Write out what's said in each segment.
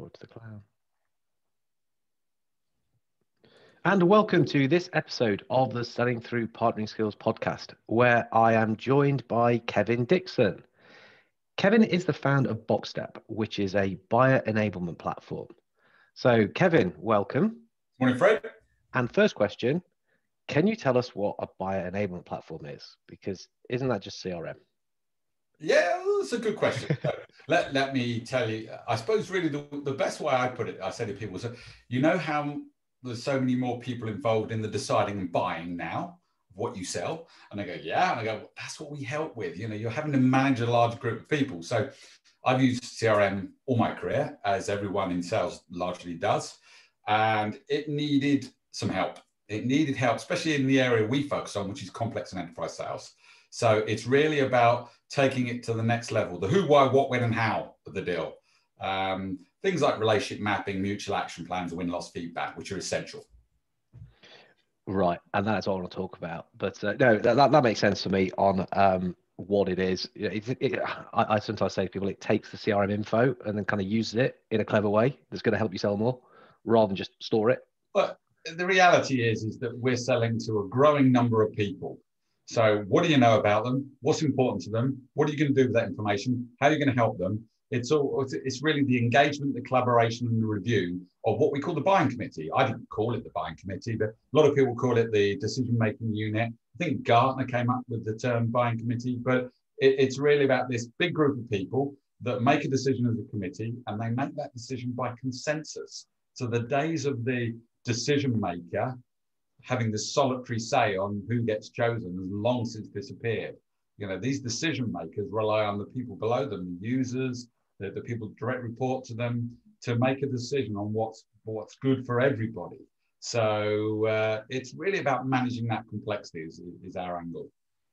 To the clown. And welcome to this episode of the Selling Through Partnering Skills podcast, where I am joined by Kevin Dixon. Kevin is the founder of BoxStep, which is a buyer enablement platform. So, Kevin, welcome. Morning, Fred. And first question, can you tell us what a buyer enablement platform is? Because isn't that just CRM? Yeah, that's a good question. let me tell you, I suppose really the best way I put it, I say to people, so you know how there's so many more people involved in the deciding and buying now of what you sell? And they go, yeah. And I go, well, that's what we help with. You know, you're having to manage a large group of people. So I've used CRM all my career, as everyone in sales largely does. And it needed some help. It needed help, especially in the area we focus on, which is complex and enterprise sales. So it's really about taking it to the next level, the who, why, what, when, and how of the deal. Things like relationship mapping, mutual action plans, win-loss feedback, which are essential. Right, and that's what I want to talk about. But no, that makes sense to me on what it is. I sometimes say to people, it takes the CRM info and then kind of uses it in a clever way that's going to help you sell more, rather than just store it. But the reality is that we're selling to a growing number of people. So what do you know about them? What's important to them? What are you going to do with that information? How are you going to help them? It's really the engagement, the collaboration, and the review of what we call the buying committee. I didn't call it the buying committee, but a lot of people call it the decision-making unit. I think Gartner came up with the term buying committee, but it's really about this big group of people that make a decision as a committee, and they make that decision by consensus. So the days of the decision maker having the solitary say on who gets chosen has long since disappeared. You know, these decision makers rely on the people below them, the users, the people direct report to them, to make a decision on what's good for everybody. So it's really about managing that complexity is our angle.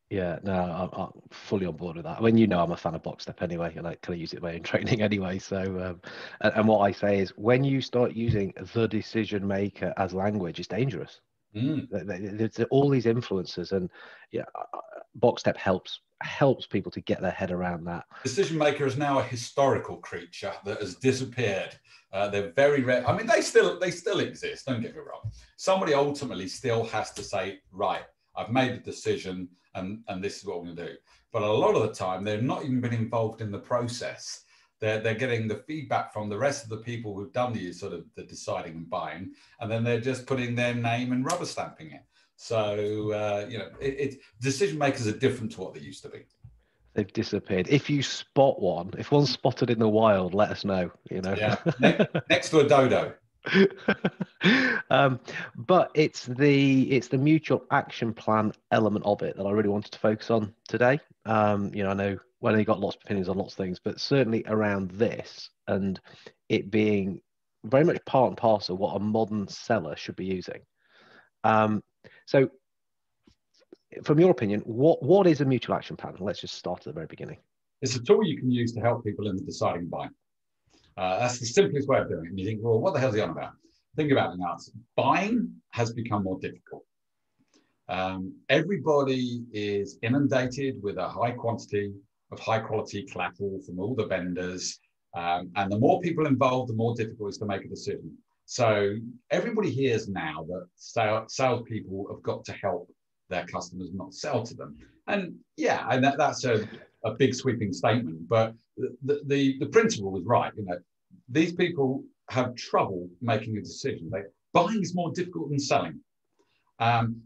Yeah, no, I'm fully on board with that. I mean, you know, I'm a fan of BoxStep anyway, and I kind of use it in my own training anyway. So, and what I say is, when you start using the decision maker as language, it's dangerous. There's all these influences, and yeah, BoxStep helps people to get their head around that. Decision maker is now a historical creature that has disappeared. They're very rare. I mean, they still exist. Don't get me wrong. Somebody ultimately still has to say, right, I've made a decision, and this is what I'm going to do. But a lot of the time, they've not even been involved in the process. They're getting the feedback from the rest of the people who've done the deciding and buying, and then they're just putting their name and rubber stamping it. So decision makers are different to what they used to be. They've disappeared. If you spot one, if one's spotted in the wild, let us know. You know, yeah, next to a dodo. But it's the mutual action plan element of it that I really wanted to focus on today. I know you've got lots of opinions on lots of things, but certainly around this and it being very much part and parcel of what a modern seller should be using. So from your opinion, what is a mutual action plan? Let's just start at the very beginning. It's a tool you can use to help people in the deciding and buying. That's the simplest way of doing it. And you think, well, what the hell is he on about? Think about it now. Buying has become more difficult. Everybody is inundated with a high quantity of high quality collateral from all the vendors. And the more people involved, the more difficult it is to make a decision. So everybody hears now that salespeople have got to help their customers, not sell to them. And yeah, and that's a big sweeping statement, but the principle was right. You know, these people have trouble making a decision. Buying is more difficult than selling.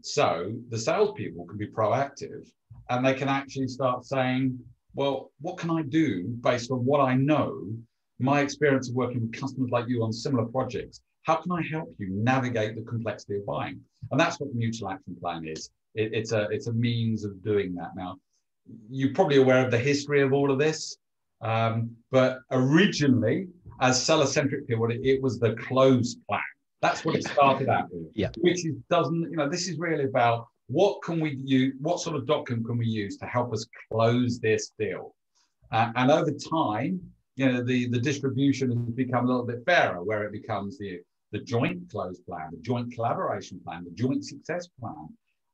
So the salespeople can be proactive, and they can actually start saying, well, what can I do based on what I know, my experience of working with customers like you on similar projects? How can I help you navigate the complexity of buying? And that's what the mutual action plan is. It's a means of doing that. Now, you're probably aware of the history of all of this, but originally, as seller-centric people, it was the closed plan. That's what it started out with. Yeah. Which this is really about what can we use, what sort of document can we use to help us close this deal? And over time, the distribution has become a little bit fairer, where it becomes the joint close plan, the joint collaboration plan, the joint success plan,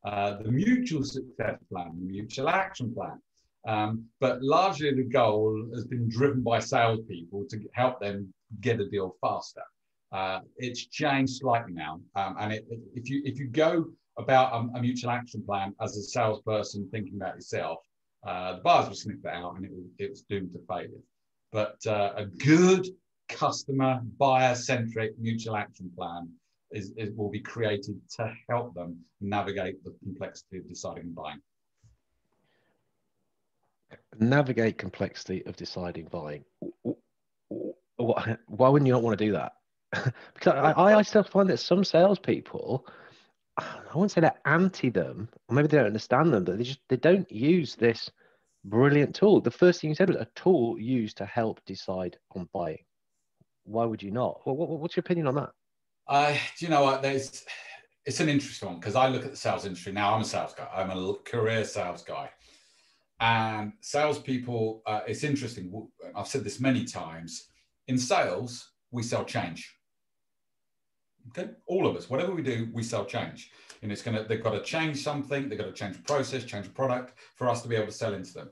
the mutual success plan, the mutual action plan. But largely the goal has been driven by salespeople to help them get a deal faster. It's changed slightly now, and if you go about a mutual action plan as a salesperson thinking about yourself, the buyers will sniff that out, and it was doomed to failure. But a good customer buyer-centric mutual action plan will be created to help them navigate the complexity of deciding and buying. Navigate complexity of deciding buying. Why wouldn't you not want to do that? Because I still find that some salespeople, I wouldn't say they're anti them, or maybe they don't understand them, but they don't use this brilliant tool. The first thing you said was a tool used to help decide on buying. Why would you not? What's your opinion on that? Do you know what? It's an interesting one, because I look at the sales industry now. I'm a sales guy. I'm a career sales guy. And salespeople, it's interesting. I've said this many times. In sales, we sell change. Okay, all of us, whatever we do, we sell change. And they've got to change something. They've got to change a process, change a product for us to be able to sell into them.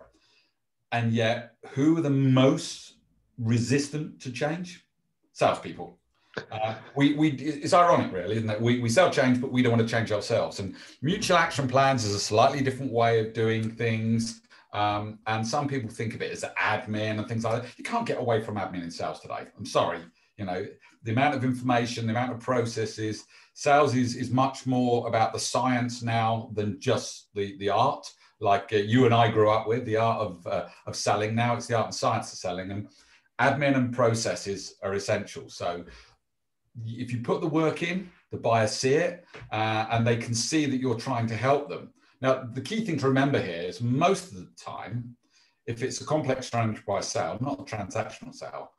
And yet, who are the most resistant to change? Salespeople. It's ironic, really, isn't it? We sell change, but we don't want to change ourselves. And mutual action plans is a slightly different way of doing things. And some people think of it as admin and things like that. You can't get away from admin in sales today. I'm sorry. The amount of information, the amount of processes. Sales is much more about the science now than just the art. Like you and I grew up with, the art of selling. Now it's the art and science of selling. And admin and processes are essential. So if you put the work in, the buyers see it, and they can see that you're trying to help them. Now, the key thing to remember here is most of the time, if it's a complex enterprise sale, not a transactional sale,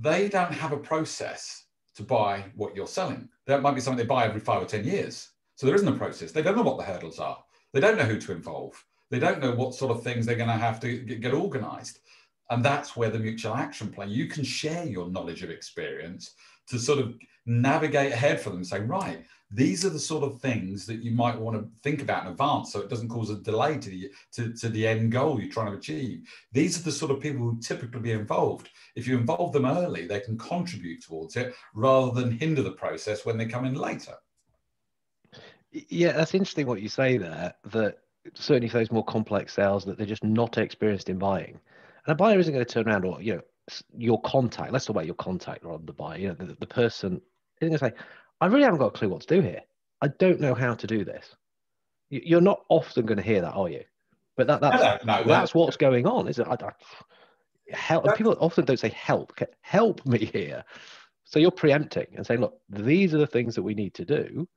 they don't have a process to buy what you're selling. That might be something they buy every 5 or 10 years. So there isn't a process. They don't know what the hurdles are. They don't know who to involve. They don't know what sort of things they're going to have to get organized. And that's where the mutual action plan, you can share your knowledge of experience to sort of navigate ahead for them and say, right, these are the sort of things that you might want to think about in advance so it doesn't cause a delay to the end goal you're trying to achieve. These are the sort of people who typically be involved. If you involve them early, they can contribute towards it rather than hinder the process when they come in later. Yeah, that's interesting what you say there, that certainly for those more complex sales that they're just not experienced in buying. And a buyer isn't going to turn around, or, your contact, let's talk about your contact rather than the buyer, the person isn't going to say, I really haven't got a clue what to do here. I don't know how to do this. You're not often going to hear that, are you? But that's what's going on, isn't it? Help. People often don't say help me here. So you're preempting and saying, look, these are the things that we need to do,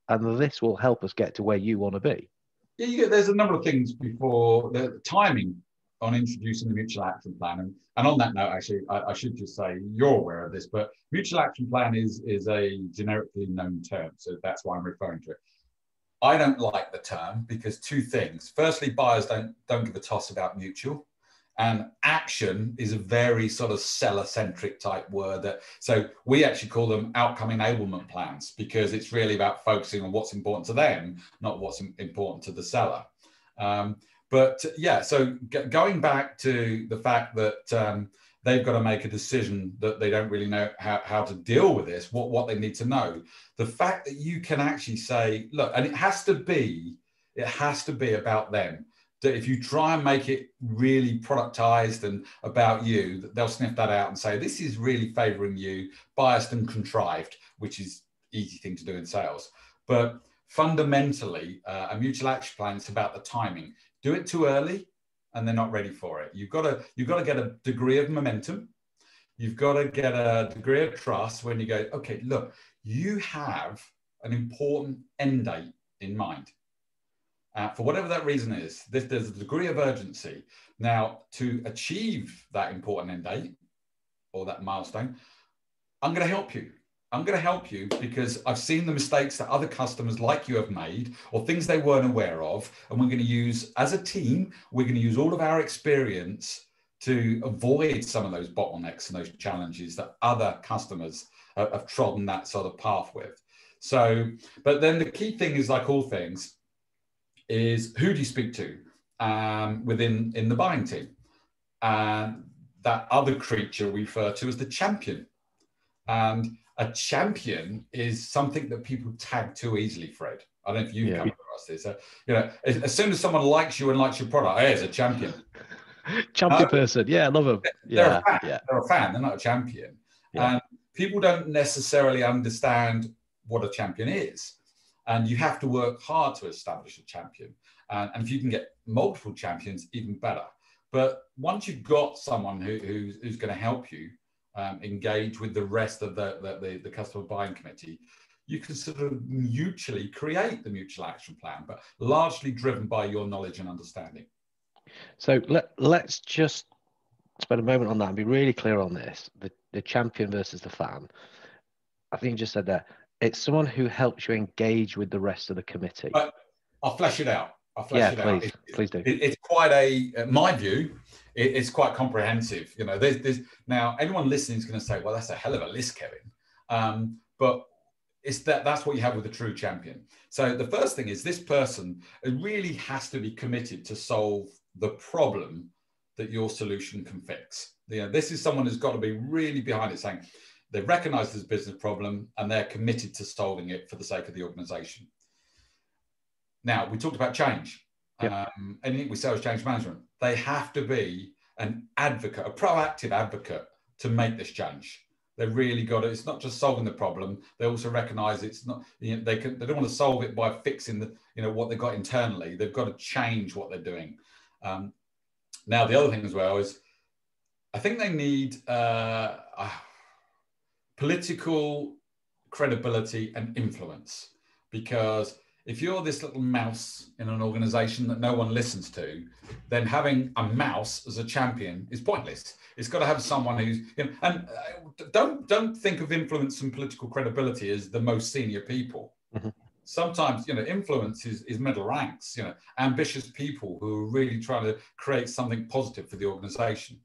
and this will help us get to where you want to be. Yeah, there's a number of things before the timing on introducing the mutual action plan. And on that note, actually, I should just say you're aware of this, but mutual action plan is a generically known term. So that's why I'm referring to it. I don't like the term because two things. Firstly, buyers don't give a toss about mutual. And action is a very sort of seller-centric type word. So we actually call them outcome enablement plans because it's really about focusing on what's important to them, not what's important to the seller. But yeah, so going back to the fact that they've got to make a decision that they don't really know how to deal with this, what they need to know. The fact that you can actually say, look, and it has to be about them. That if you try and make it really productized and about you, they'll sniff that out and say, this is really favoring you, biased and contrived, which is easy thing to do in sales. But fundamentally, a mutual action plan is about the timing. Do it too early and they're not ready for it. You've got to get a degree of momentum. You've got to get a degree of trust when you go, okay, look, you have an important end date in mind. For whatever that reason is, there's a degree of urgency. Now, to achieve that important end date or that milestone, I'm going to help you. I'm going to help you because I've seen the mistakes that other customers like you have made or things they weren't aware of. And we're going to use, as a team, we're going to use all of our experience to avoid some of those bottlenecks and those challenges that other customers have trodden that sort of path with. So, but then the key thing is, like all things, is who do you speak to in the buying team? And that other creature we refer to as the champion. And a champion is something that people tag too easily, Fred. I don't know if you've come across this. You know, as soon as someone likes you and likes your product, hey, it's a champion. Champion person. Yeah, I love them. They're a fan. Yeah. They're a fan. They're not a champion. Yeah. And people don't necessarily understand what a champion is. And you have to work hard to establish a champion. And if you can get multiple champions, even better. But once you've got someone who's going to help you engage with the rest of the customer buying committee, you can sort of mutually create the mutual action plan, but largely driven by your knowledge and understanding. So let's just spend a moment on that and be really clear on this. The champion versus the fan. I think you just said that. It's someone who helps you engage with the rest of the committee. I'll flesh it out. Please do. It's quite my view, it's quite comprehensive. You know, there's now anyone listening is going to say, well, that's a hell of a list, Kevin. But that's what you have with a true champion. So the first thing is this person really has to be committed to solve the problem that your solution can fix. You know, this is someone who's got to be really behind it, saying they recognize this business problem and they're committed to solving it for the sake of the organization. Now, we talked about change. Yep. Anything we say is change management. They have to be an advocate, a proactive advocate to make this change. They really got it. It's not just solving the problem. They also recognize it's not, you know, they don't want to solve it by fixing what they've got internally. They've got to change what they're doing. Now, the other thing as well is I think they need political credibility and influence, because if you're this little mouse in an organization that no one listens to, then having a mouse as a champion is pointless. It's got to have someone who's, you know, and don't think of influence and political credibility as the most senior people. Mm-hmm. Sometimes, you know, influence is middle ranks, you know, ambitious people who are really trying to create something positive for the organization.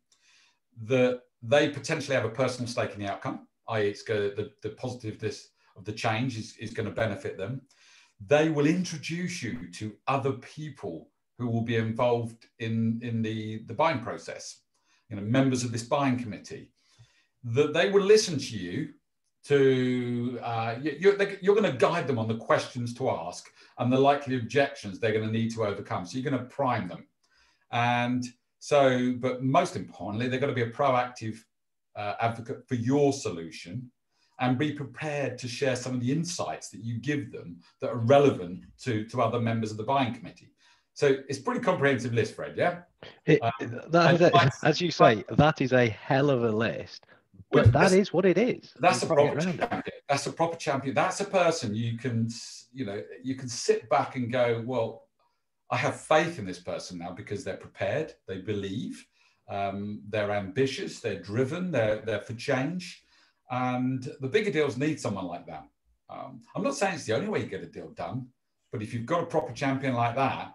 They potentially have a personal stake in the outcome, i.e. the positiveness of the change is going to benefit them. They will introduce you to other people who will be involved in the buying process, you know, members of this buying committee, that they will listen to you you're going to guide them on the questions to ask and the likely objections they're going to need to overcome. So you're going to prime them. And so, but most importantly, they've got to be a proactive advocate for your solution and be prepared to share some of the insights that you give them that are relevant to other members of the buying committee. So it's a pretty comprehensive list, Fred, yeah? As you say, that is a hell of a list, but that is what it is. That's a proper champion. That's a proper champion. That's a person you can sit back and go, well, I have faith in this person now because they're prepared, they believe, they're ambitious, they're driven, they're for change. And the bigger deals need someone like that. I'm not saying it's the only way you get a deal done, but if you've got a proper champion like that,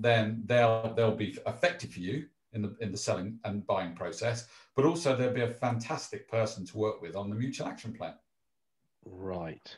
then they'll be effective for you in the selling and buying process, but also they'll be a fantastic person to work with on the mutual action plan. Right.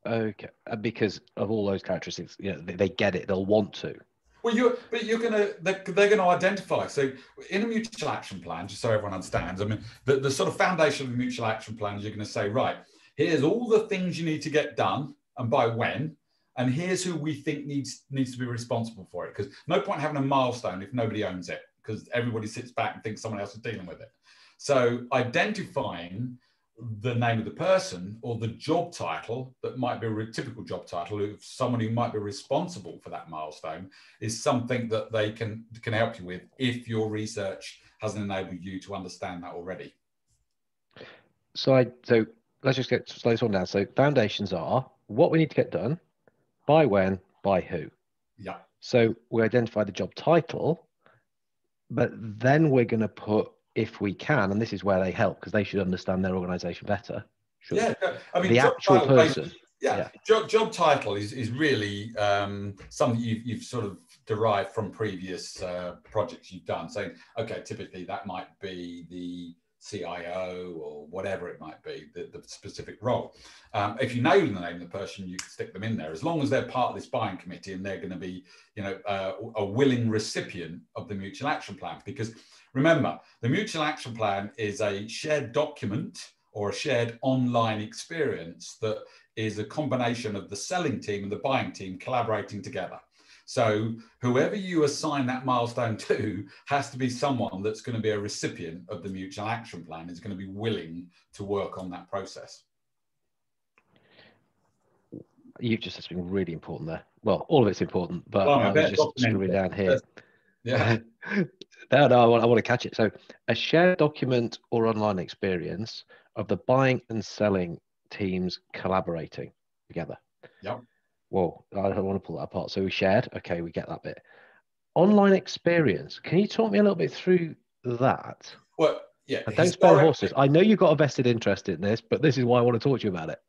Okay. Because of all those characteristics, you know, they get it. They'll want to. Well, they're going to identify. So in a mutual action plan, just so everyone understands, I mean, the sort of foundation of a mutual action plan is you're going to say, right, here's all the things you need to get done and by when, and here's who we think needs to be responsible for it. Because no point having a milestone if nobody owns it, because everybody sits back and thinks someone else is dealing with it. So identifying the name of the person or the job title that might be a typical job title of someone who might be responsible for that milestone is something that they can help you with if your research hasn't enabled you to understand that already. So let's just slow this one down. So foundations are what we need to get done, by when, by who. Yeah. So we identify the job title, but then we're going to put, if we can, and this is where they help because they should understand their organization better. Yeah, I mean, the actual person. Yeah. Job title is really something you've sort of derived from previous projects you've done. So, okay, typically that might be the CIO or whatever it might be, the specific role. If you know the name of the person, you can stick them in there, as long as they're part of this buying committee and they're going to be, a willing recipient of the mutual action plan. Because remember, the mutual action plan is a shared document or a shared online experience that is a combination of the selling team and the buying team collaborating together. So whoever you assign that milestone to has to be someone that's going to be a recipient of the mutual action plan, is going to be willing to work on that process. You've just said something really important there. Well, all of it's important, but Well, I was just scribbling down here. Yeah. No, I want to catch it. So a shared document or online experience of the buying and selling teams collaborating together. Yep. Well, I don't want to pull that apart. So we shared. Okay, we get that bit. Online experience. Can you talk me a little bit through that? Well, yeah. And don't spare the horses. I know you've got a vested interest in this, but this is why I want to talk to you about it.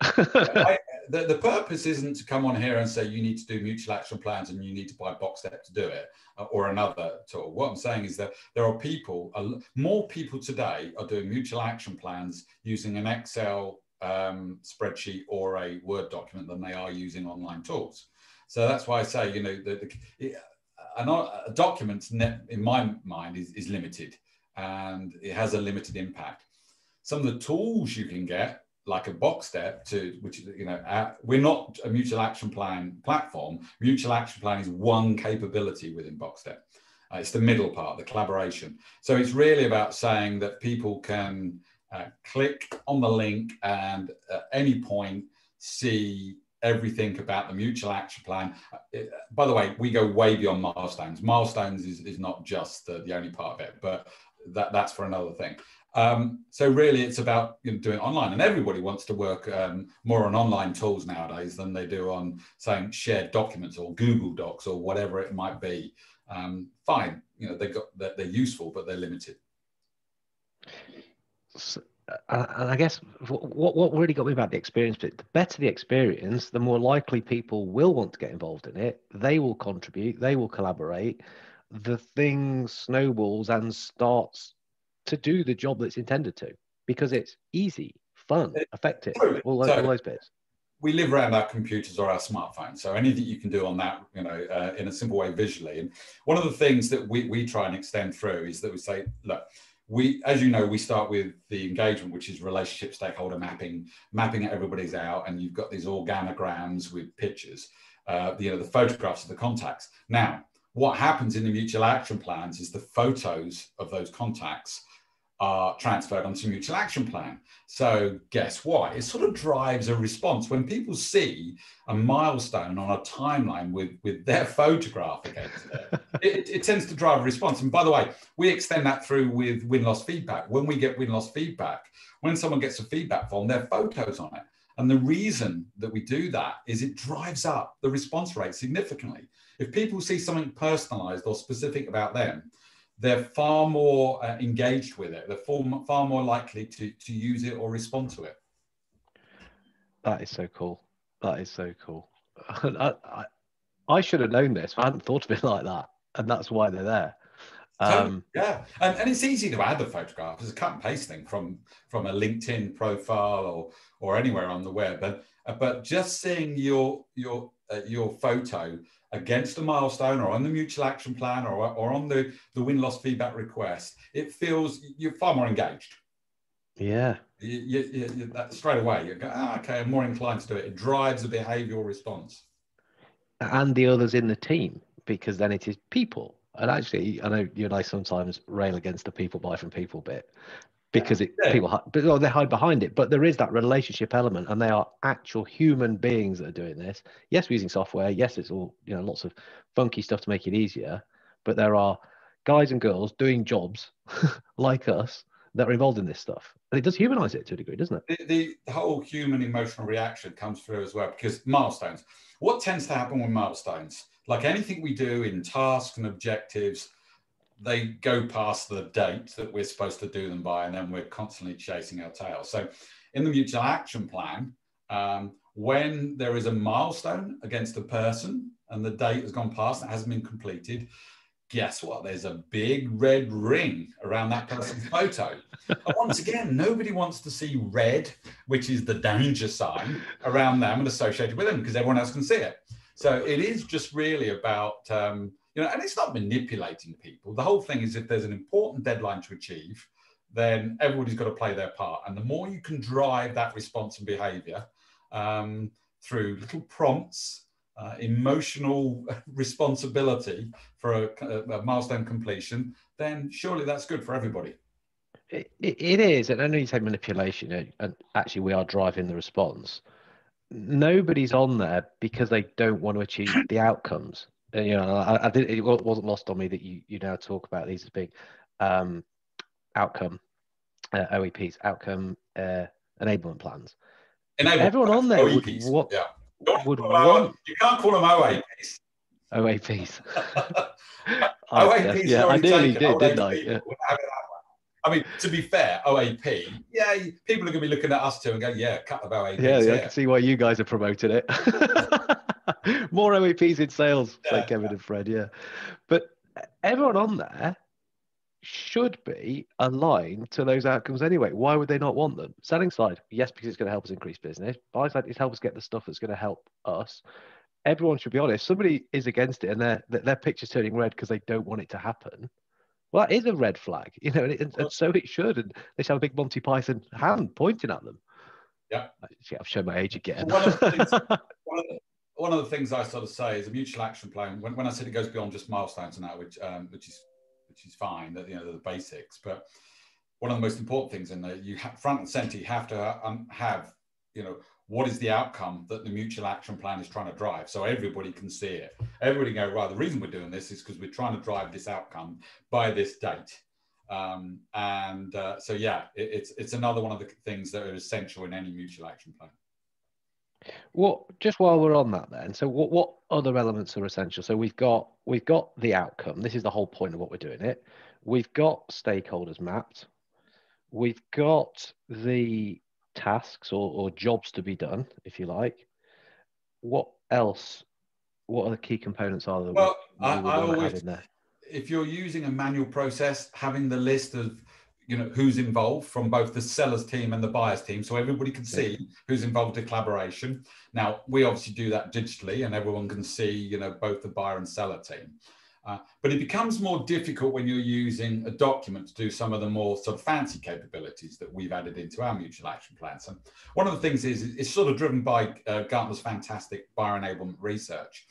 The purpose isn't to come on here and say you need to do mutual action plans and you need to buy BoxStep to do it, or another tool. What I'm saying is that there are more people today are doing mutual action plans using an Excel spreadsheet or a Word document than they are using online tools. So that's why I say, a document in my mind is limited and it has a limited impact. Some of the tools you can get, like a BoxStep, we're not a mutual action plan platform. Mutual action plan is one capability within BoxStep. It's the middle part, the collaboration. So it's really about saying that people can click on the link and at any point see everything about the mutual action plan. By the way, we go way beyond milestones. Milestones is not just the only part of it, but that's for another thing. So really it's about doing it online, and everybody wants to work more on online tools nowadays than they do on saying shared documents or Google Docs or whatever it might be. Fine, they're useful, but they're limited. So, and I guess what really got me about the experience bit, the better the experience, the more likely people will want to get involved in it. They will contribute, they will collaborate. The thing snowballs and starts to do the job that's intended to, because it's easy, fun, effective, all those bits. We live around our computers or our smartphones, so anything you can do on that, in a simple way visually. And one of the things that we try and extend through is that we say, look, as you know, we start with the engagement, which is relationship stakeholder mapping everybody's out, and you've got these organograms with pictures, the photographs of the contacts. Now, what happens in the mutual action plans is the photos of those contacts are transferred onto mutual action plan. So guess what? It sort of drives a response. When people see a milestone on a timeline with their photograph against it, it tends to drive a response. And by the way, we extend that through with win-loss feedback. When we get win-loss feedback, when someone gets a feedback form, there are photos on it. And the reason that we do that is it drives up the response rate significantly. If people see something personalized or specific about them, they're far more engaged with it. They're far more likely to use it or respond to it. That is so cool. That is so cool. I should have known this. I hadn't thought of it like that. And that's why they're there. Yeah. And it's easy to add a photograph. It's a cut and paste thing from a LinkedIn profile or anywhere on the web. But just seeing your photo against a milestone or on the mutual action plan or on the win-loss feedback request, it feels you're far more engaged. Yeah. That straight away, you go, okay, I'm more inclined to do it. It drives a behavioral response. And the others in the team, because then it is people. And actually, I know you and I sometimes rail against the people buy from people bit, because they hide behind it. But there is that relationship element, and they are actual human beings that are doing this. Yes, we're using software. Yes, it's all lots of funky stuff to make it easier. But there are guys and girls doing jobs like us that are involved in this stuff, and it does humanize it to a degree, doesn't it? The whole human emotional reaction comes through as well, because milestones. What tends to happen with milestones? Like anything we do in tasks and objectives, they go past the date that we're supposed to do them by, and then we're constantly chasing our tail. So in the mutual action plan, when there is a milestone against a person and the date has gone past and hasn't been completed, guess what? There's a big red ring around that person's photo. And once again, nobody wants to see red, which is the danger sign, around them and associated with them, because everyone else can see it. So it is just really about, and it's not manipulating people. The whole thing is, if there's an important deadline to achieve, then everybody's got to play their part. And the more you can drive that response and behavior through little prompts, emotional responsibility for a milestone completion, then surely that's good for everybody. It is, and I know you say manipulation, and actually we are driving the response. Nobody's on there because they don't want to achieve the outcomes. And, I did, it wasn't lost on me that you now talk about these as being outcome OEPs, outcome enablement plans. Everyone on there OEPs, would want. You can't call them OAPs. OAPs. OAPs. Yeah, I nearly did, didn't I? Yeah. I mean, to be fair, OAP, yeah, people are going to be looking at us too and go, yeah, cut of OAPs. Yeah, I can see why you guys are promoting it. More OAPs in sales, say Kevin and Fred, yeah. But everyone on there should be aligned to those outcomes anyway. Why would they not want them? Selling side, yes, because it's going to help us increase business. Buy side, it's help us get the stuff that's going to help us. Everyone should be honest. Somebody is against it and their picture's turning red because they don't want it to happen. Well, that is a red flag, and so it should. And they should have a big Monty Python hand pointing at them. Yeah. Actually, I've shown my age again. One of the things I sort of say is a mutual action plan. When I said it goes beyond just milestones and that, which is fine, that the basics. But one of the most important things in there, you have front and center, you have to have what is the outcome that the mutual action plan is trying to drive, so everybody can see it. Everybody go, right, the reason we're doing this is because we're trying to drive this outcome by this date. So yeah, it's another one of the things that are essential in any mutual action plan. Well, just while we're on that then, so what other elements are essential? So we've got the outcome. This is the whole point of what we're doing it. We've got stakeholders mapped. We've got the tasks or jobs to be done, if you like. What else? What are the key components are that I always, in there? If you're using a manual process, having the list of who's involved from both the sellers team and the buyers team, so everybody can see who's involved in collaboration. Now, we obviously do that digitally and everyone can see both the buyer and seller team. But it becomes more difficult when you're using a document to do some of the more sort of fancy capabilities that we've added into our mutual action plans. And one of the things is it's sort of driven by Gartner's fantastic buyer enablement research.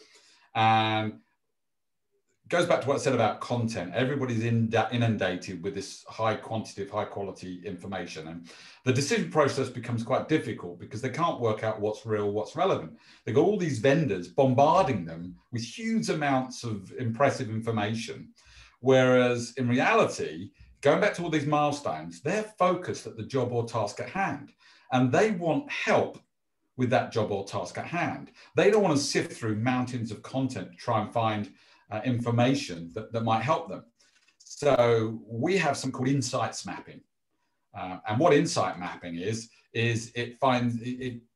And goes back to what I said about content. Everybody's inundated with this high quantity of high quality information, and the decision process becomes quite difficult because they can't work out what's real, what's relevant. They've got all these vendors bombarding them with huge amounts of impressive information, whereas in reality, going back to all these milestones, they're focused at the job or task at hand, and they want help with that job or task at hand. They don't want to sift through mountains of content to try and find information that might help them. So we have something called insights mapping. And what insight mapping is it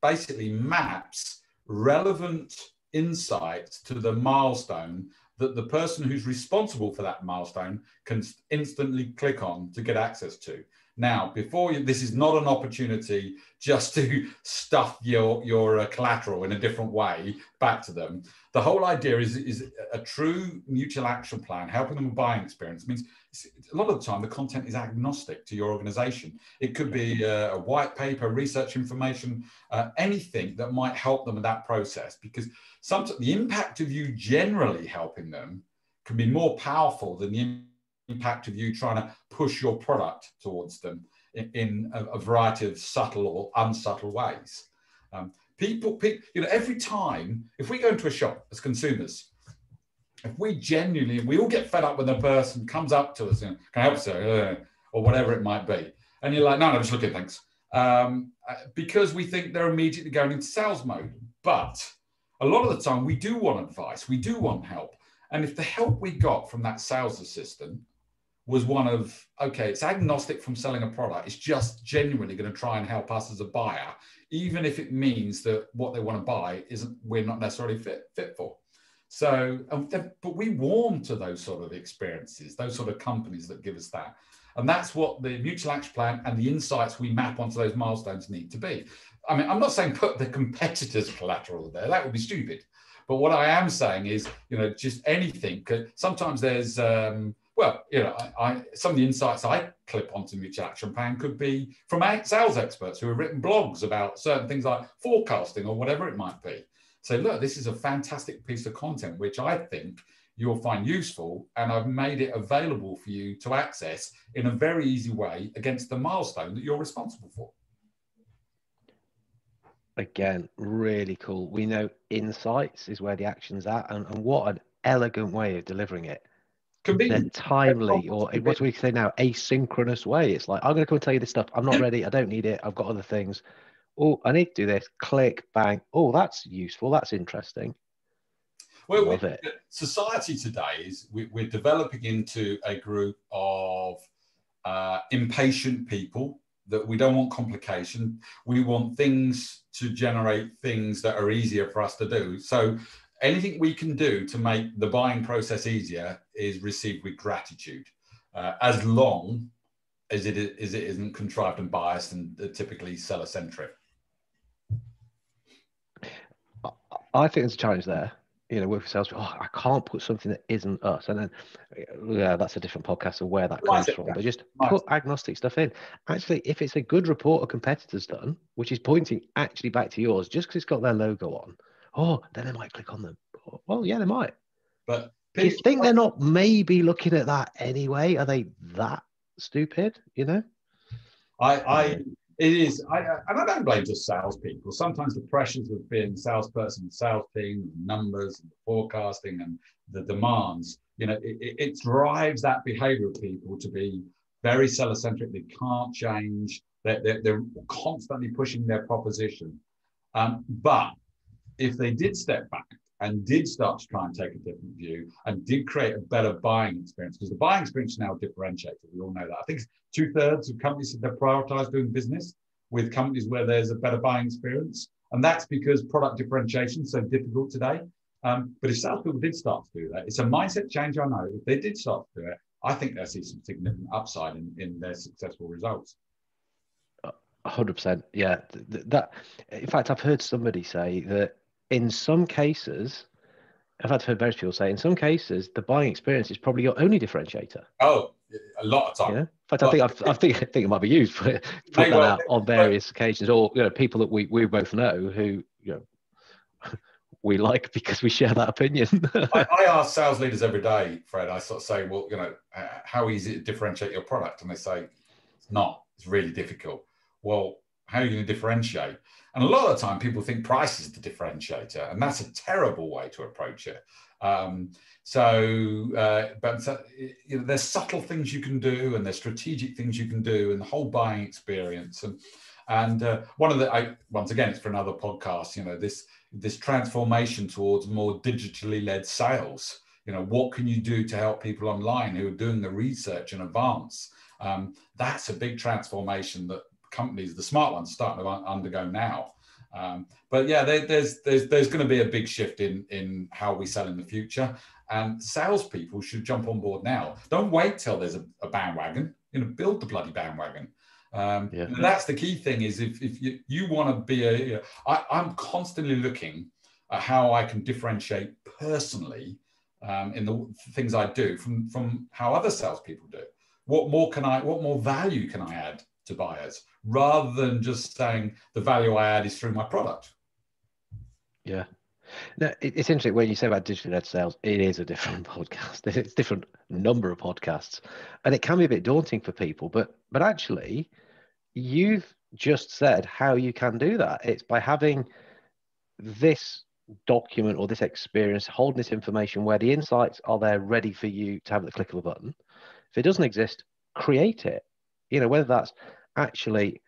basically maps relevant insights to the milestone that the person who's responsible for that milestone can instantly click on to get access to. Now, this is not an opportunity just to stuff your collateral in a different way back to them. The whole idea is a true mutual action plan, helping them with buying experience. It means a lot of the time the content is agnostic to your organization. It could be a white paper, research information, anything that might help them with that process, because sometimes the impact of you generally helping them can be more powerful than the impact of you trying to push your product towards them in a variety of subtle or unsubtle ways. People, every time, if we go into a shop as consumers, if we all get fed up when a person comes up to us and can I help sir, or whatever it might be, and you're like, no, just looking, thanks, because we think they're immediately going into sales mode. But a lot of the time, we do want advice, we do want help, and if the help we got from that sales assistant was one of, okay, it's agnostic from selling a product, it's just genuinely going to try and help us as a buyer, even if it means that what they want to buy we're not necessarily fit for, So, but we warm to those sort of experiences, those sort of companies that give us that. And that's what the mutual action plan and the insights we map onto those milestones need to be. I mean, I'm not saying put the competitors' collateral there, that would be stupid. But what I am saying is, just anything. Sometimes there's, some of the insights I clip onto mutual action plan could be from sales experts who have written blogs about certain things like forecasting or whatever it might be. So look, this is a fantastic piece of content, which I think you'll find useful, and I've made it available for you to access in a very easy way against the milestone that you're responsible for. Again, really cool. We know insights is where the action's at, and what an elegant way of delivering it. They're timely, or in what we say now, asynchronous way. It's like, I'm going to come and tell you this stuff. I'm not ready. I don't need it. I've got other things. Oh, I need to do this. Click, bang. Oh, that's useful. That's interesting. Well, love it. Society today is we're developing into a group of impatient people that we don't want complication. We want things to generate things that are easier for us to do. So anything we can do to make the buying process easier is received with gratitude, as long as it isn't contrived and biased and typically seller-centric. I think there's a challenge there. With sales, I can't put something that isn't us. And then, that's a different podcast of where that comes from. But just put agnostic stuff in. Actually, if it's a good report a competitor's done, which is pointing actually back to yours, just because it's got their logo on, then they might click on them. Well, yeah, they might. But do you think they're not maybe looking at that anyway? Are they that stupid? It is, and I don't blame just salespeople. Sometimes the pressures of being a salesperson, sales team, the numbers, and the forecasting, and the demands, it drives that behavior of people to be very seller-centric. They can't change. They're constantly pushing their proposition. But if they did step back and did start to try and take a different view and did create a better buying experience, because the buying experience is now differentiated. We all know that. I think 2/3 of companies that prioritize doing business with companies where there's a better buying experience. And that's because product differentiation is so difficult today. But if salespeople did start to do that, it's a mindset change, I know. If they did start to do it, I think they'll see some significant upside in their successful results. 100%. Yeah. That, in fact, I've heard somebody say that in some cases, I've heard various people say, in some cases, the buying experience is probably your only differentiator. Oh, a lot of time. In fact, I think it might be used for put that out on various occasions, or people that we both know who we like because we share that opinion. I ask sales leaders every day, Fred. I sort of say, well, how easy to differentiate your product? And they say, it's not. It's really difficult. Well, how are you going to differentiate? And a lot of the time, people think price is the differentiator, and that's a terrible way to approach it. There's subtle things you can do, and there's strategic things you can do, and the whole buying experience. And one of the, once again, it's for another podcast. This transformation towards more digitally led sales. What can you do to help people online who are doing the research in advance? That's a big transformation that companies, the smart ones, starting to undergo now. But yeah, there's going to be a big shift in how we sell in the future, and salespeople should jump on board now. Don't wait till there's a bandwagon. Build the bloody bandwagon. That's the key thing. Is if you want to be I'm constantly looking at how I can differentiate personally in the things I do from how other salespeople do. What more value can I add to buyers, rather than just saying the value I add is through my product? Yeah. No, it's interesting when you say about digitally led sales, it is a different podcast. It's a different number of podcasts, and it can be a bit daunting for people, but actually you've just said how you can do that. It's by having this document or this experience, holding this information where the insights are there ready for you to have at the click of a button. If it doesn't exist, create it. Whether that's actually,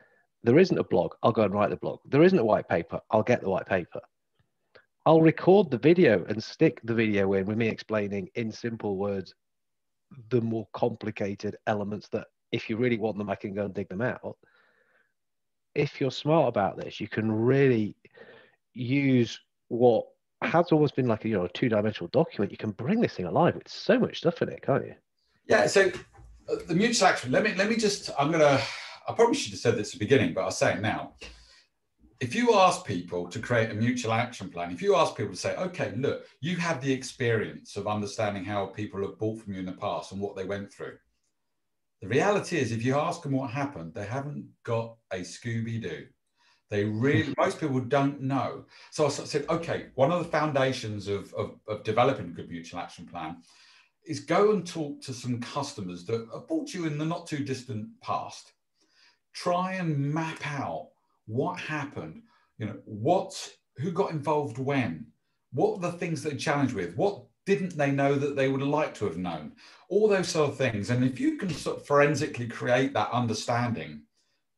there isn't a blog, I'll go and write the blog. There isn't a white paper, I'll get the white paper. I'll record the video and stick the video in with me explaining in simple words the more complicated elements that if you really want them, I can go and dig them out. If you're smart about this, you can really use what has always been like a two-dimensional document. You can bring this thing alive with so much stuff in it, can't you? Yeah. So the mutual action. Let me just. I probably should have said this at the beginning, but I'll say it now. If you ask people to create a mutual action plan, if you ask people to say, okay, look, you have the experience of understanding how people have bought from you in the past and what they went through. The reality is, if you ask them what happened, they haven't got a Scooby-Doo. They really, most people don't know. So I said, okay, one of the foundations of developing a good mutual action plan is go and talk to some customers that have bought you in the not too distant past. Try and map out what happened, who got involved when, what were the things they challenged with, what didn't they know that they would like to have known, all those sort of things. And if you can sort of forensically create that understanding,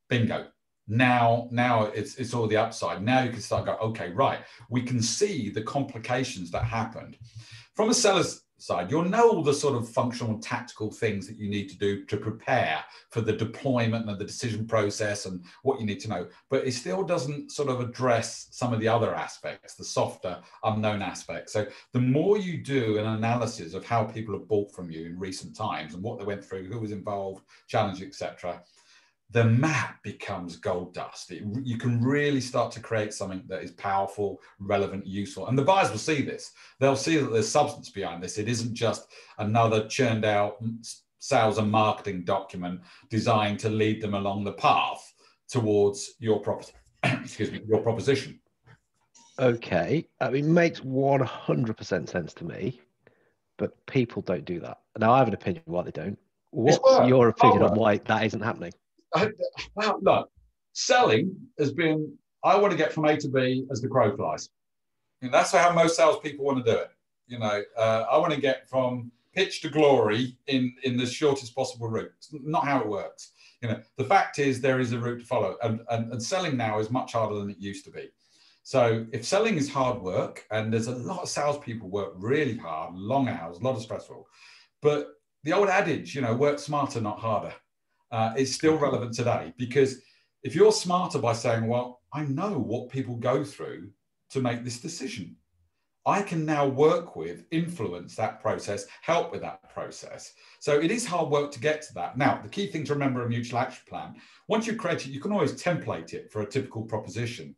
bingo. Now it's all the upside. Now you can start going, okay, right, we can see the complications that happened. From a seller's side, you'll know all the sort of functional and tactical things that you need to do to prepare for the deployment and the decision process and what you need to know, but it still doesn't sort of address some of the other aspects, the softer, unknown aspects. So the more you do an analysis of how people have bought from you in recent times and what they went through, who was involved, challenged, etc., the map becomes gold dust. You can really start to create something that is powerful, relevant, useful. And the buyers will see this. They'll see that there's substance behind this. It isn't just another churned out sales and marketing document designed to lead them along the path towards your your proposition. Okay, it makes 100% sense to me, but people don't do that. Now, I have an opinion why they don't. What's your opinion on why that isn't happening? Well, look, selling has been, I want to get from A to B as the crow flies. That's how most salespeople want to do it. I want to get from pitch to glory in the shortest possible route. It's not how it works. The fact is there is a route to follow, and selling now is much harder than it used to be. So if selling is hard work, and there's a lot of salespeople work really hard, long hours, a lot of stressful, but the old adage, work smarter, not harder. Is still relevant today, because if you're smarter by saying, well, I know what people go through to make this decision, I can now work with, influence that process, help with that process. So it is hard work to get to that. Now, the key thing to remember a mutual action plan, once you create it, you can always template it for a typical proposition.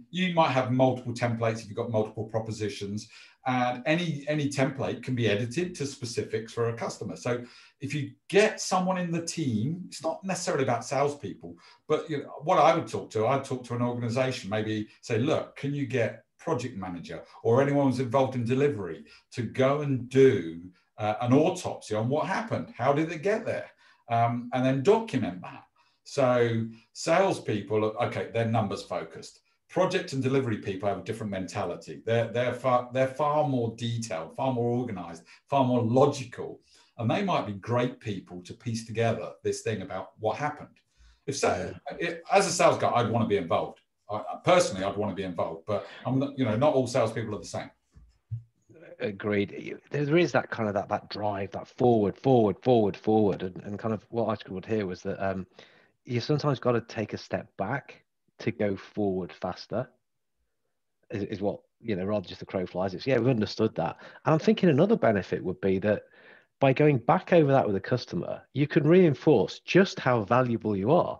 You might have multiple templates if you've got multiple propositions, and any template can be edited to specifics for a customer. So if you get someone in the team, it's not necessarily about salespeople, but what I'd talk to an organization, maybe say, look, can you get project manager or anyone who's involved in delivery to go and do an autopsy on what happened? How did it get there? And then document that. So salespeople, okay, they're numbers focused. Project and delivery people have a different mentality. They're far more detailed, far more organized, far more logical. And they might be great people to piece together this thing about what happened. As a sales guy, I'd want to be involved. Personally, I'd want to be involved, but not all salespeople are the same. Agreed. There is that kind of that drive, that forward, and kind of what I scribbled here was that you sometimes got to take a step back to go forward faster. Is what rather just the crow flies. It's we've understood that, and I'm thinking another benefit would be that by going back over that with a customer, you can reinforce just how valuable you are.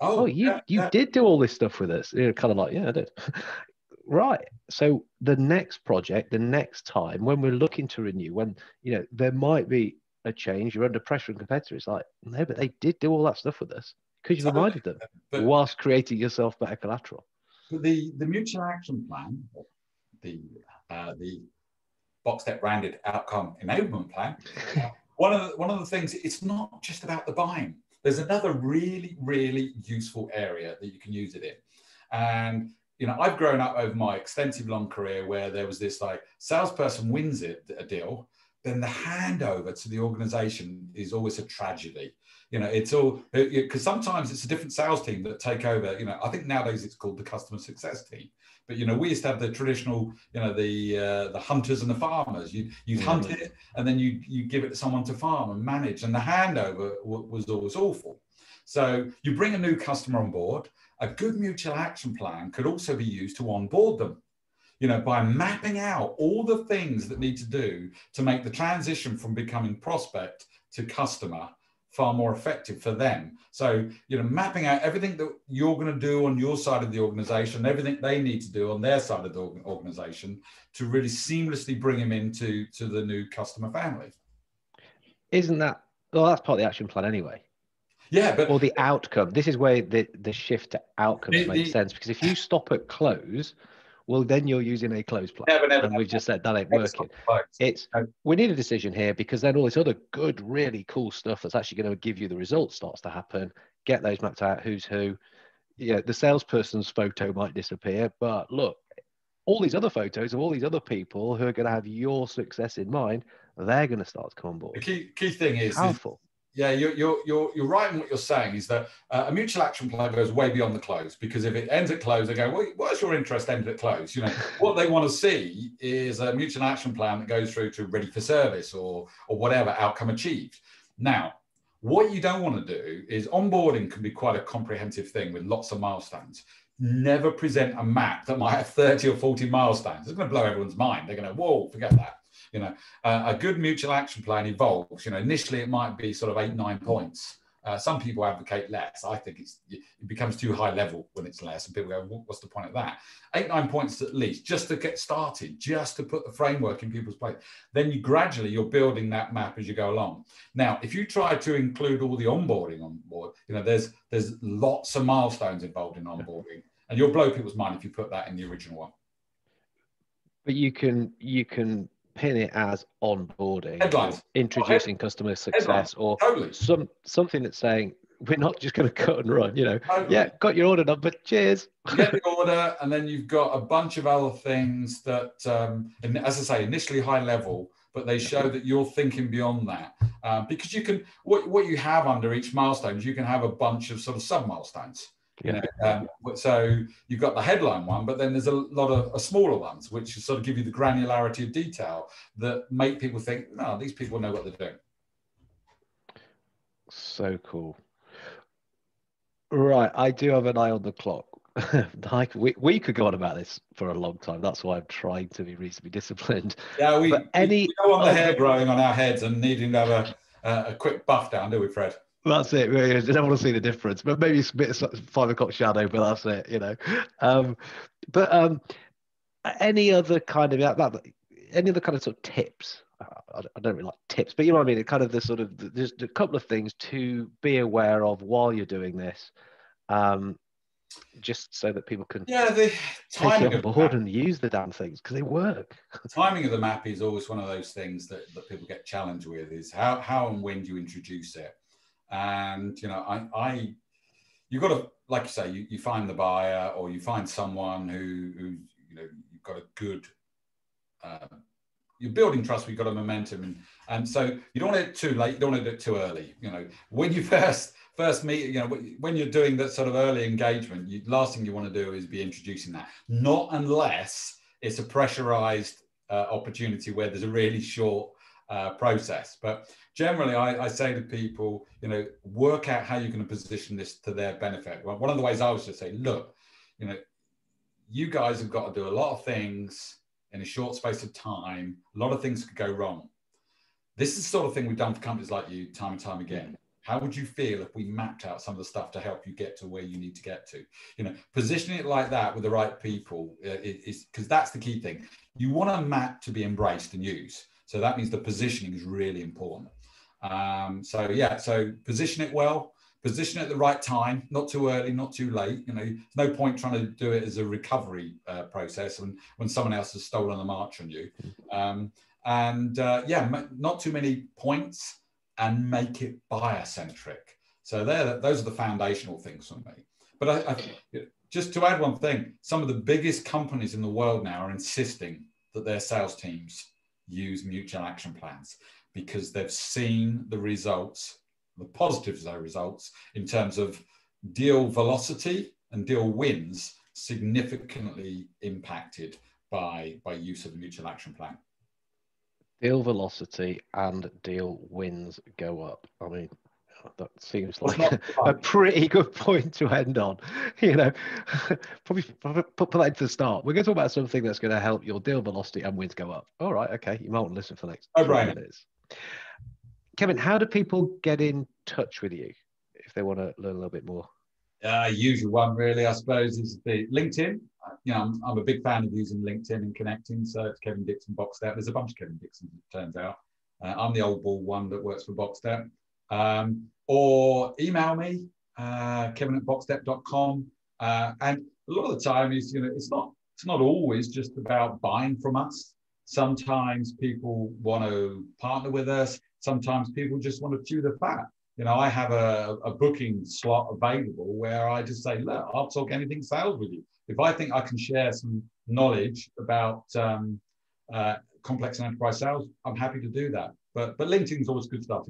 You did do all this stuff with us. You're kind of like, I did. Right. So the next project, the next time when we're looking to renew, when there might be a change, you're under pressure and competitor, it's like, no, but they did do all that stuff with us because you've reminded them whilst creating yourself better collateral. But the mutual action plan, the box step branded outcome enablement plan, one of the things, it's not just about the buying. There's another really, really useful area that you can use it in. And I've grown up over my extensive long career where there was this salesperson wins a deal, then the handover to the organization is always a tragedy. It's all because sometimes it's a different sales team that take over. I think nowadays it's called the customer success team. But we used to have the traditional, the hunters and the farmers. You hunt it, and then you give it to someone to farm and manage, and the handover was always awful. So you bring a new customer on board. A good mutual action plan could also be used to onboard them. by mapping out all the things that need to do to make the transition from becoming prospect to customer far more effective for them. So, mapping out everything that you're going to do on your side of the organization, everything they need to do on their side of the organization to really seamlessly bring them into the new customer family. Isn't that, well, that's part of the action plan anyway. Yeah, but or the outcome. This is where the shift to outcomes makes sense, because if you stop at close, well, then you're using a close plan. And we've just said that ain't working. We need a decision here, because then all this other good, really cool stuff that's actually going to give you the results starts to happen. Get those mapped out, who's who. The salesperson's photo might disappear, but look, all these other photos of all these other people who are going to have your success in mind, they're going to start to come on board. The key thing is powerful. Yeah, you're right in what you're saying, is that a mutual action plan goes way beyond the close, because if it ends at close, they go, well, what's your interest ended at close? What they want to see is a mutual action plan that goes through to ready for service or whatever outcome achieved. Now, what you don't want to do is, onboarding can be quite a comprehensive thing with lots of milestones. Never present a map that might have 30 or 40 milestones. It's going to blow everyone's mind. They're going to, whoa, forget that. A good mutual action plan evolves. Initially it might be sort of 8-9 points. Some people advocate less. I think it becomes too high level when it's less, and people go, what's the point of that? 8-9 points at least, just to get started, just to put the framework in people's place. Then you're building that map as you go along. Now, if you try to include all the onboarding on board, there's lots of milestones involved in onboarding, and you'll blow people's mind if you put that in the original one. But you can pin it as onboarding, headlines, introducing customer success, or totally. something that's saying we're not just going to cut and run. Totally. Yeah, got your order number, cheers. You get the order, and then you've got a bunch of other things that, and as I say, initially high level, but they show that you're thinking beyond that, because you can what you have under each milestone is you can have a bunch of sort of sub milestones. So you've got the headline one, but then there's a lot of smaller ones, which sort of give you the granularity of detail that make people think, no, these people know what they're doing. So cool. Right, I do have an eye on the clock. we could go on about this for a long time. That's why I'm trying to be reasonably disciplined. Yeah, we go on the hair growing on our heads and needing to have a quick buff down, do we, Fred? That's it. I don't want to see the difference, but maybe it's a bit of 5 o'clock shadow, but that's it, any other kind of any other kind of sort of tips? I don't really like tips, but you know what I mean. Kind of the sort of there's a couple of things to be aware of while you're doing this, just so that people can the timing take it on board and use the damn things, because they work. Timing of the map is always one of those things that people get challenged with. Is how and when do you introduce it? And you've got to, like you say, you find the buyer, or you find someone who you've got a good you're building trust, you've got a momentum, and so you don't want it too late, you don't want to do it too early. When you first meet, when you're doing that sort of early engagement, last thing you want to do is be introducing that, not unless it's a pressurized opportunity where there's a really short process. But generally, I say to people, work out how you're going to position this to their benefit. Well, one of the ways I was just saying, look, you guys have got to do a lot of things in a short space of time. A lot of things could go wrong. This is the sort of thing we've done for companies like you time and time again. How would you feel if we mapped out some of the stuff to help you get to where you need to get to? Positioning it like that with the right people is because that's the key thing. You want a map to be embraced and used. So that means the positioning is really important. So position it well, position it at the right time, not too early, not too late. There's no point trying to do it as a recovery process when someone else has stolen the march on you. Not too many points, and make it buyer-centric. So those are the foundational things for me. But just to add one thing, some of the biggest companies in the world now are insisting that their sales teams use mutual action plans, because they've seen the results, the positive results in terms of deal velocity and deal wins significantly impacted by use of the mutual action plan. Deal velocity and deal wins go up. I mean, that seems What's like not a right? pretty good point to end on. You know, probably put that into the start. We're going to talk about something that's going to help your deal velocity and wins go up. All right, okay. You might want to listen for the next No 3 brainer. minutes. Kevin, how do people get in touch with you if they want to learn a little bit more? Usual one, really, I suppose, is the LinkedIn. I'm a big fan of using LinkedIn and connecting. So it's Kevin Dixon Boxstep. There's a bunch of Kevin Dixons, it turns out. I'm the old ball one that works for Boxstep. Or email me, kevin@boxstep.com. And a lot of the time is, it's not always just about buying from us. Sometimes people want to partner with us. Sometimes people just want to chew the fat. I have a booking slot available where I just say, look, I'll talk anything sales with you. If I think I can share some knowledge about complex and enterprise sales, I'm happy to do that. But LinkedIn is always good stuff.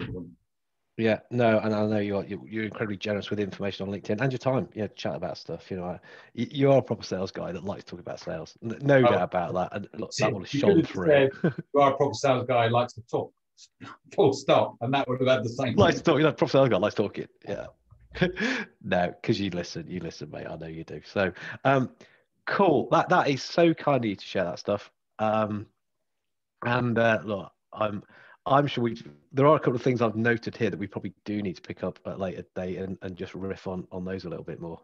Yeah, no, and I know you're incredibly generous with information on LinkedIn and your time. Yeah, chat about stuff. You are a proper sales guy that likes talking about sales. No doubt about that. And look, that will have You could shone have through. said, you are a proper sales guy, likes to talk. Full stop. And that would have had the same. Likes to talk. Proper sales guy likes talking. Yeah. No, because you listen, mate. I know you do. So, cool. That is so kind of you to share that stuff. And look, I'm sure there are a couple of things I've noted here that we probably do need to pick up at a later date and just riff on those a little bit more.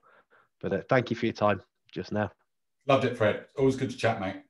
But thank you for your time just now. Loved it, Fred. Always good to chat, mate.